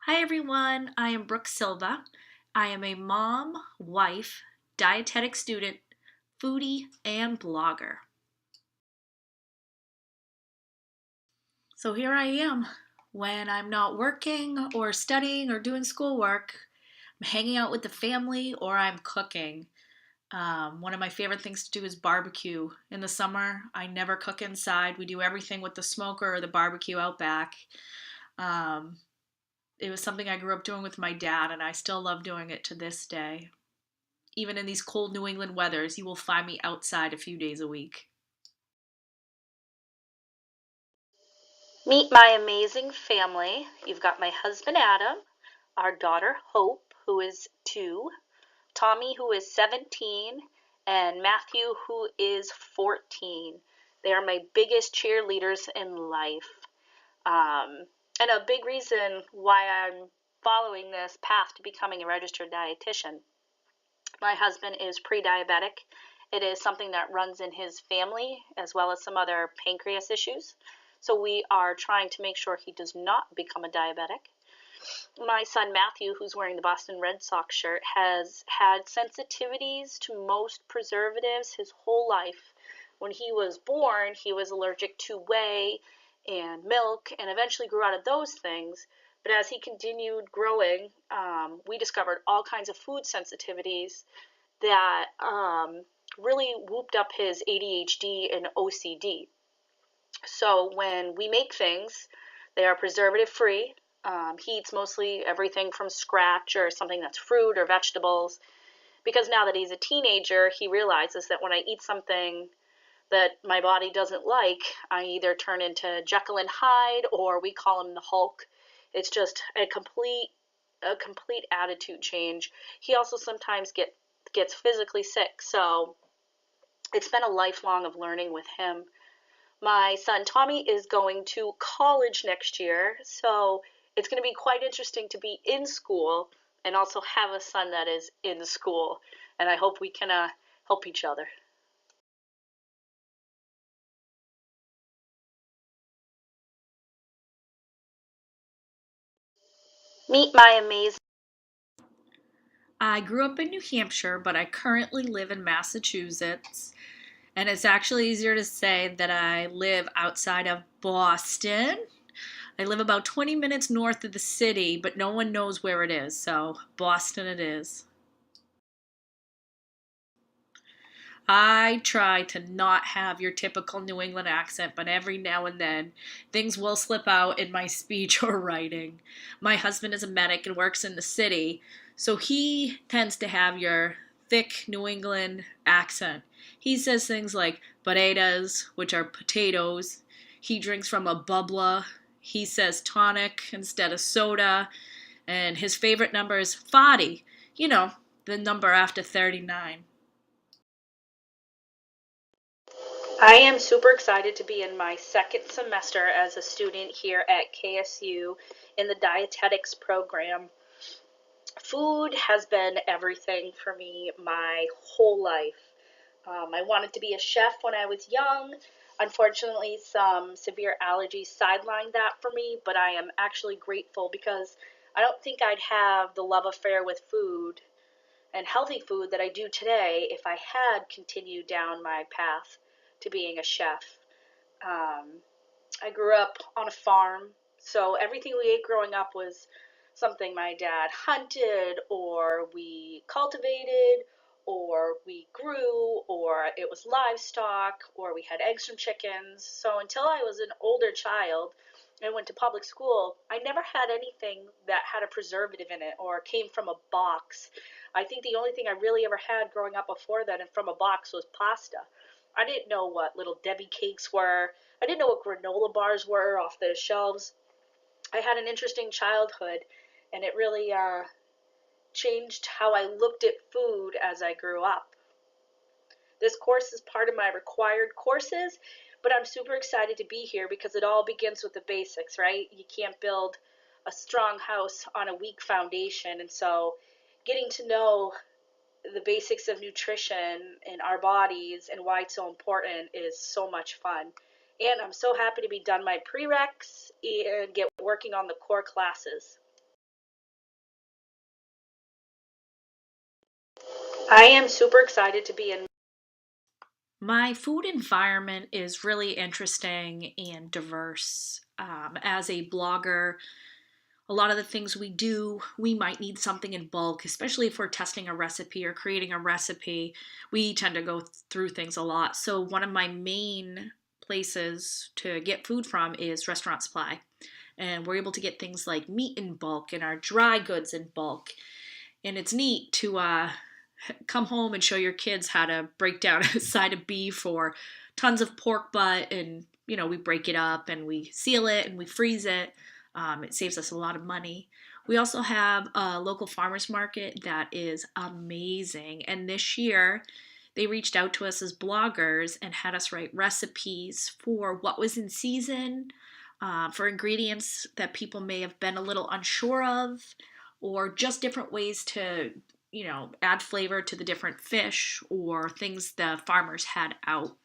Hi everyone, I am Brooke Silva. I am a mom, wife, dietetic student, foodie, and blogger. So here I am. When I'm not working or studying or doing schoolwork, I'm hanging out with the family or I'm cooking. One of my favorite things to do is barbecue. In the summer, I never cook inside. We do everything with the smoker or the barbecue out back. Um, it was something I grew up doing with my dad, and I still love doing it to this day. Even in these cold New England weathers, you will find me outside a few days a week. Meet my amazing family. You've got my husband Adam, our daughter Hope, who is 2, Tommy, who is 17, and Matthew, who is 14. They are my biggest cheerleaders in life. And a big reason why I'm following this path to becoming a registered dietitian. My husband is pre diabetic. It is something that runs in his family as well as some other pancreas issues. So we are trying to make sure he does not become a diabetic. My son Matthew, who's wearing the Boston Red Sox shirt, has had sensitivities to most preservatives his whole life. When he was born, he was allergic to whey and milk and eventually grew out of those things. But as he continued growing, we discovered all kinds of food sensitivities that really whooped up his ADHD and OCD. So when we make things, they are preservative free. He eats mostly everything from scratch or something that's fruit or vegetables. Because now that he's a teenager, he realizes that when I eat something that my body doesn't like, I either turn into Jekyll and Hyde or we call him the Hulk. It's just a complete attitude change. He also sometimes gets physically sick, so it's been a lifelong of learning with him. My son Tommy is going to college next year, so it's going to be quite interesting to be in school and also have a son that is in school. And I hope we can help each other. Meet my amazing. I grew up in New Hampshire, but I currently live in Massachusetts. And it's actually easier to say that I live outside of Boston. I live about 20 minutes north of the city, but no one knows where it is, so Boston it is. I try to not have your typical New England accent, but every now and then things will slip out in my speech or writing. My husband is a medic and works in the city, so he tends to have your thick New England accent. He says things like potatoes, which are potatoes. He drinks from a bubbler. He says tonic instead of soda. And his favorite number is 40, you know, the number after 39. I am super excited to be in my second semester as a student here at KSU in the dietetics program. Food has been everything for me my whole life. I wanted to be a chef when I was young. Unfortunately, some severe allergies sidelined that for me, but I am actually grateful because I don't think I'd have the love affair with food and healthy food that I do today if I had continued down my path to being a chef. Um, I grew up on a farm, so everything we ate growing up was something my dad hunted, or we cultivated, or we grew, or it was livestock, or we had eggs from chickens. So until I was an older child and went to public school, I never had anything that had a preservative in it or came from a box. I think the only thing I really ever had growing up before that and from a box was pasta. I didn't know what little Debbie cakes were. I didn't know what granola bars were off the shelves. I had an interesting childhood, and it really changed how I looked at food as I grew up. This course is part of my required courses, but I'm super excited to be here because it all begins with the basics, right? You can't build a strong house on a weak foundation, and so getting to know the basics of nutrition in our bodies and why it's so important is so much fun. And I'm so happy to be done my prereqs and get working on the core classes. I am super excited to be in. My food environment is really interesting and diverse. As a blogger, a lot of the things we do, we might need something in bulk, especially if we're testing a recipe or creating a recipe. We tend to go through things a lot. So, one of my main places to get food from is Restaurant Supply. And we're able to get things like meat in bulk and our dry goods in bulk. And it's neat to come home and show your kids how to break down a side of beef or tons of pork butt, and we break it up and we seal it and we freeze it. It saves us a lot of money. We also have a local farmers market that is amazing, and this year they reached out to us as bloggers and had us write recipes for what was in season, for ingredients that people may have been a little unsure of, or just different ways to add flavor to the different fish or things the farmers had out.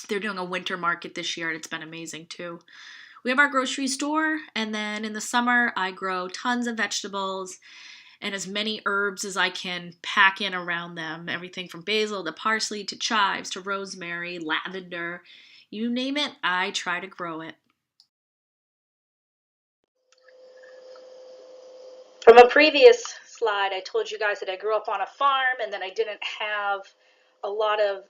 They're doing a winter market this year and it's been amazing too. We have our grocery store, and then in the summer, I grow tons of vegetables and as many herbs as I can pack in around them. Everything from basil to parsley to chives to rosemary, lavender, you name it, I try to grow it. From a previous slide, I told you guys that I grew up on a farm and that I didn't have a lot of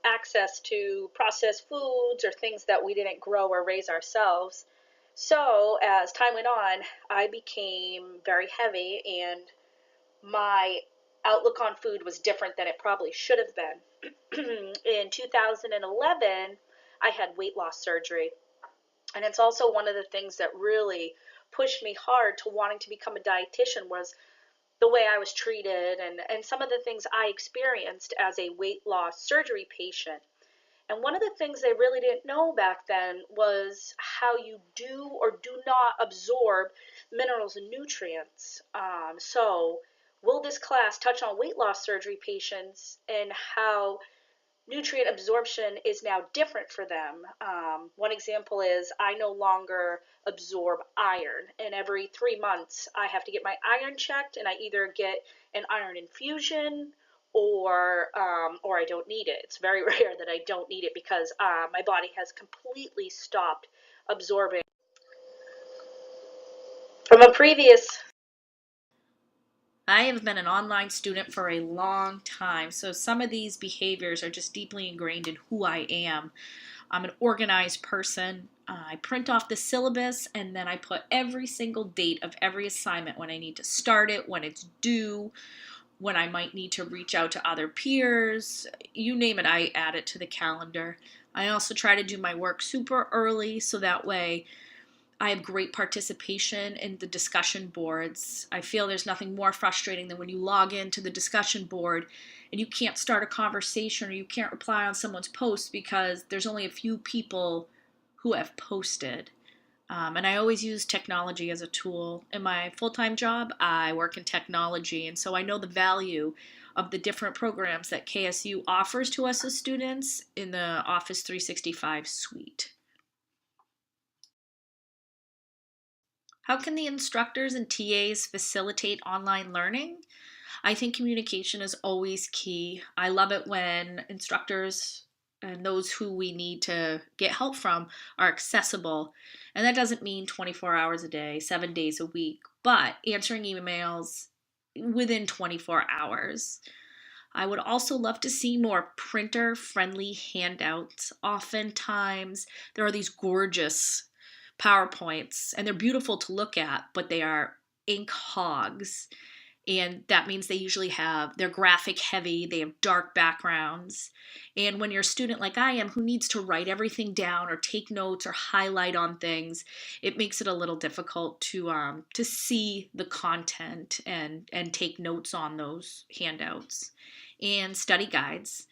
access to processed foods or things that we didn't grow or raise ourselves. So, as time went on, I became very heavy and my outlook on food was different than it probably should have been. In 2011, I had weight loss surgery. And it's also one of the things that really pushed me hard to wanting to become a dietitian was the way I was treated and some of the things I experienced as a weight loss surgery patient. And one of the things they really didn't know back then was how you do or do not absorb minerals and nutrients. So, will this class touch on weight loss surgery patients and how nutrient absorption is now different for them? One example is I no longer absorb iron, and every 3 months I have to get my iron checked, and I either get an iron infusion or I don't need it. It's very rare that I don't need it because my body has completely stopped absorbing. From a previous. I have been an online student for a long time, so some of these behaviors are just deeply ingrained in who I am. I'm an organized person. I print off the syllabus and then I put every single date of every assignment, when I need to start it, when it's due, when I might need to reach out to other peers. You name it, I add it to the calendar. I also try to do my work super early so that way I have great participation in the discussion boards. I feel there's nothing more frustrating than when you log into the discussion board and you can't start a conversation or you can't reply on someone's post because there's only a few people who have posted. And I always use technology as a tool. In my full time job, I work in technology, and so I know the value of the different programs that KSU offers to us as students in the Office 365 suite. How can the instructors and TAs facilitate online learning? I think communication is always key. I love it when instructors and those who we need to get help from are accessible. And that doesn't mean 24 hours a day, 7 days a week, but answering emails within 24 hours. I would also love to see more printer friendly handouts. Oftentimes, there are these gorgeous PowerPoints, and they're beautiful to look at, but they are ink hogs. And that means they usually they're graphic heavy, they have dark backgrounds. And when you're a student like I am who needs to write everything down or take notes or highlight on things, it makes it a little difficult to see the content and take notes on those handouts. And study guides.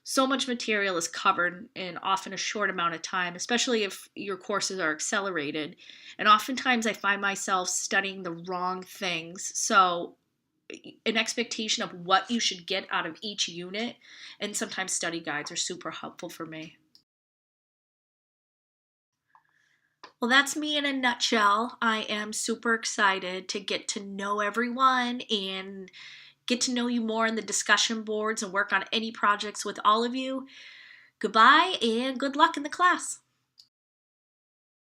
So much material is covered in often a short amount of time, especially if your courses are accelerated. And oftentimes I find myself studying the wrong things. So an expectation of what you should get out of each unit, and sometimes study guides are super helpful for me. Well, that's me in a nutshell. I am super excited to get to know everyone and get to know you more in the discussion boards and work on any projects with all of you. Goodbye and good luck in the class.